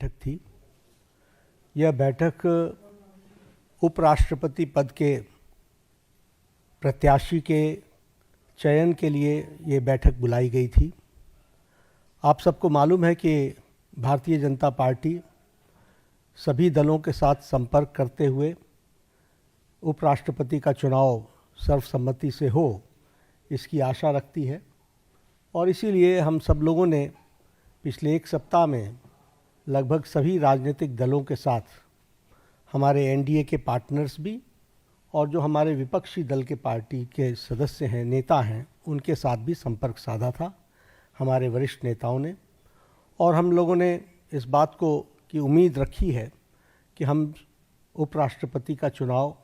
बैठक थी। यह बैठक उपराष्ट्रपति पद के प्रत्याशी के चयन के लिए ये बैठक बुलाई गई थी। आप सबको मालूम है कि भारतीय जनता पार्टी सभी दलों के साथ संपर्क करते हुए उपराष्ट्रपति का चुनाव सर्वसम्मति से हो, इसकी आशा रखती है और इसीलिए हम सब लोगों ने पिछले एक सप्ताह में लगभग सभी राजनीतिक दलों के साथ, हमारे एनडीए के पार्टनर्स भी और जो हमारे विपक्षी दल के पार्टी के सदस्य हैं, नेता हैं, उनके साथ भी संपर्क साधा था हमारे वरिष्ठ नेताओं ने। और हम लोगों ने इस बात को की उम्मीद रखी है कि हम उपराष्ट्रपति का चुनाव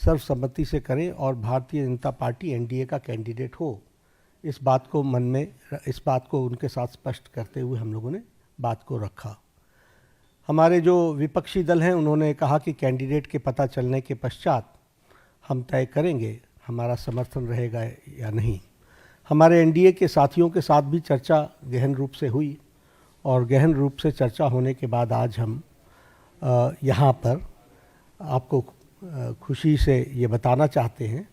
सर्वसम्मति से करें और भारतीय जनता पार्टी एनडीए का कैंडिडेट हो। इस बात को उनके साथ स्पष्ट करते हुए हम लोगों ने बात को रखा। हमारे जो विपक्षी दल हैं उन्होंने कहा कि कैंडिडेट के पता चलने के पश्चात हम तय करेंगे हमारा समर्थन रहेगा या नहीं। हमारे एनडीए के साथियों के साथ भी चर्चा गहन रूप से हुई और गहन रूप से चर्चा होने के बाद आज हम यहाँ पर आपको खुशी से ये बताना चाहते हैं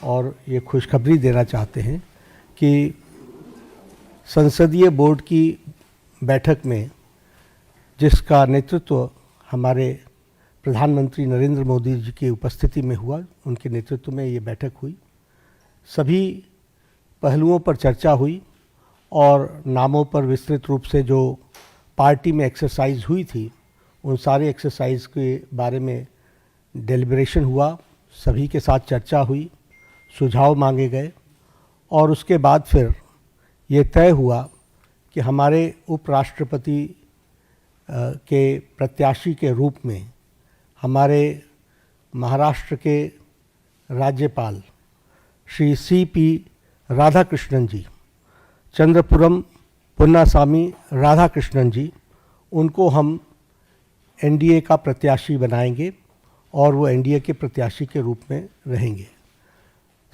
और ये खुशखबरी देना चाहते हैं कि संसदीय बोर्ड की बैठक में जिसका नेतृत्व हमारे प्रधानमंत्री नरेंद्र मोदी जी की उपस्थिति में हुआ, उनके नेतृत्व में ये बैठक हुई। सभी पहलुओं पर चर्चा हुई और नामों पर विस्तृत रूप से जो पार्टी में एक्सरसाइज हुई थी, उन सारे एक्सरसाइज के बारे में डेलिब्रेशन हुआ, सभी के साथ चर्चा हुई, सुझाव मांगे गए और उसके बाद फिर ये तय हुआ कि हमारे उपराष्ट्रपति के प्रत्याशी के रूप में हमारे महाराष्ट्र के राज्यपाल श्री सीपी राधाकृष्णन जी, चंद्रपुरम पुन्नासामी राधाकृष्णन जी, उनको हम एनडीए का प्रत्याशी बनाएंगे और वो एनडीए के प्रत्याशी के रूप में रहेंगे।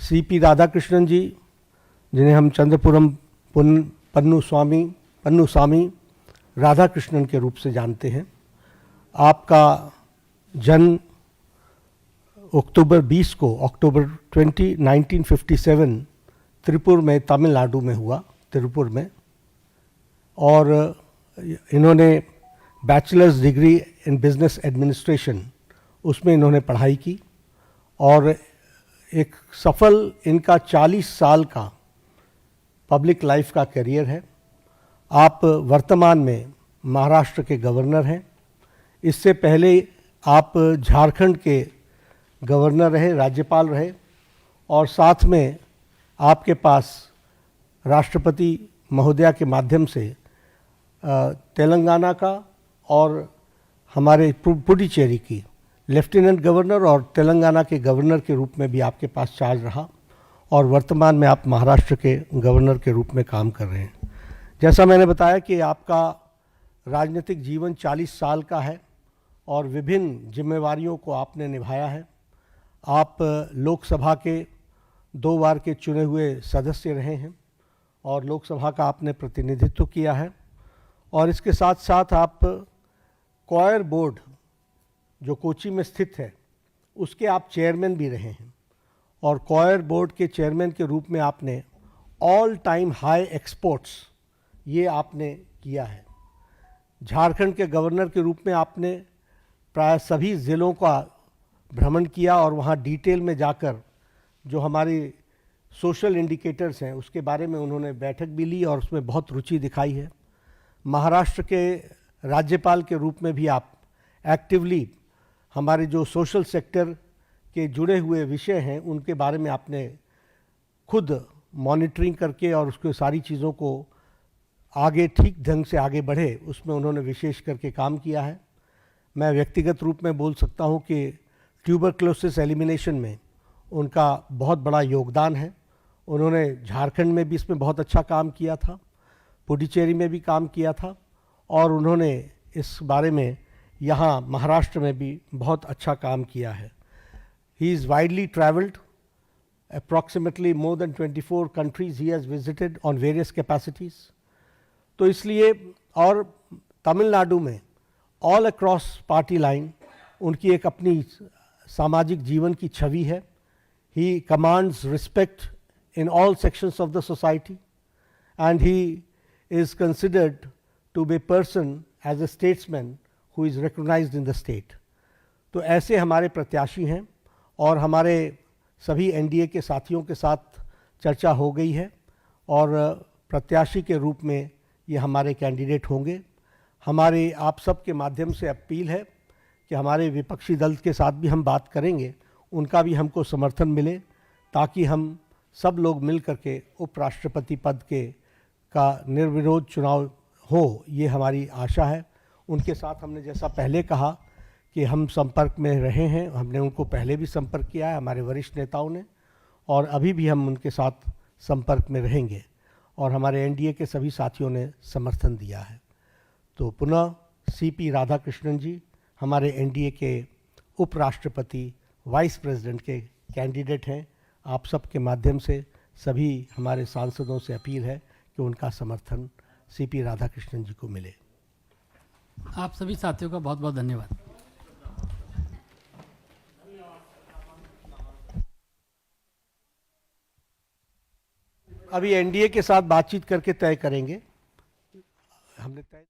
सीपी राधाकृष्णन जी, जिन्हें हम चंद्रपुरम पन्नुसामी राधाकृष्णन के रूप से जानते हैं, आपका जन्म अक्टूबर 20 1957 त्रिपुर में, तमिलनाडु में हुआ, त्रिपुर में। और इन्होंने bachelors degree in business administration, उसमें इन्होंने पढ़ाई की और एक सफल इनका 40 साल का पब्लिक लाइफ का करियर है। आप वर्तमान में महाराष्ट्र के गवर्नर हैं। इससे पहले आप झारखंड के गवर्नर रहे, राज्यपाल रहे और साथ में आपके पास राष्ट्रपति महोदया के माध्यम से तेलंगाना का और हमारे पुडुचेरी की लेफ्टिनेंट गवर्नर और तेलंगाना के गवर्नर के रूप में भी आपके पास चार्ज रहा और वर्तमान में आप महाराष्ट्र के गवर्नर के रूप में काम कर रहे हैं। जैसा मैंने बताया कि आपका राजनीतिक जीवन 40 साल का है और विभिन्न जिम्मेवारियों को आपने निभाया है। आप लोकसभा के 2 बार के चुने हुए सदस्य रहे हैं और लोकसभा का आपने प्रतिनिधित्व किया है और इसके साथ साथ आप कॉयर बोर्ड जो कोची में स्थित है, उसके आप चेयरमैन भी रहे हैं और कॉयर बोर्ड के चेयरमैन के रूप में आपने ऑल टाइम हाई एक्सपोर्ट्स ये आपने किया है। झारखंड के गवर्नर के रूप में आपने प्राय सभी ज़िलों का भ्रमण किया और वहाँ डिटेल में जाकर जो हमारी सोशल इंडिकेटर्स हैं उसके बारे में उन्होंने बैठक भी ली और उसमें बहुत रुचि दिखाई है। महाराष्ट्र के राज्यपाल के रूप में भी आप एक्टिवली हमारे जो सोशल सेक्टर के जुड़े हुए विषय हैं उनके बारे में आपने खुद मॉनिटरिंग करके और उसके सारी चीज़ों को आगे ठीक ढंग से आगे बढ़े, उसमें उन्होंने विशेष करके काम किया है। मैं व्यक्तिगत रूप में बोल सकता हूं कि ट्यूबरक्लोसिस एलिमिनेशन में उनका बहुत बड़ा योगदान है। उन्होंने झारखंड में भी इसमें बहुत अच्छा काम किया था, पुडुचेरी में भी काम किया था और उन्होंने इस बारे में यहाँ महाराष्ट्र में भी बहुत अच्छा काम किया है। He is widely travelled, approximately more than 24 countries he has visited on various capacities। तो इसलिए और तमिलनाडु में ऑल अक्रॉस पार्टी लाइन उनकी एक अपनी सामाजिक जीवन की छवि है. He commands respect in all sections of the society, and he is considered to be a person as a statesman who is recognized in the state. तो ऐसे हमारे प्रत्याशी हैं और हमारे सभी एनडीए के साथियों के साथ चर्चा हो गई है और प्रत्याशी के रूप में ये हमारे कैंडिडेट होंगे. हमारे आप सब के माध्यम से अपील है कि हमारे विपक्षी दल के साथ भी हम बात करेंगे, उनका भी हमको समर्थन मिले ताकि हम सब लोग मिल करके उपराष्ट्रपति पद के का निर्विरोध चुनाव हो, ये हमारी आशा है. उनके साथ हमने जैसा पहले कहा कि हम संपर्क में रहे हैं, हमने उनको पहले भी संपर्क किया है हमारे वरिष्ठ नेताओं ने, और अभी भी हम उनके साथ संपर्क में रहेंगे और हमारे एनडीए के सभी साथियों ने समर्थन दिया है. तो पुनः सीपी राधाकृष्णन जी हमारे एनडीए के उपराष्ट्रपति वाइस प्रेसिडेंट के कैंडिडेट हैं. आप सब के माध्यम से सभी हमारे सांसदों से अपील है कि उनका समर्थन सीपी राधाकृष्णन जी को मिले. आप सभी साथियों का बहुत बहुत धन्यवाद. अभी एनडीए के साथ बातचीत करके तय करेंगे. हमने तय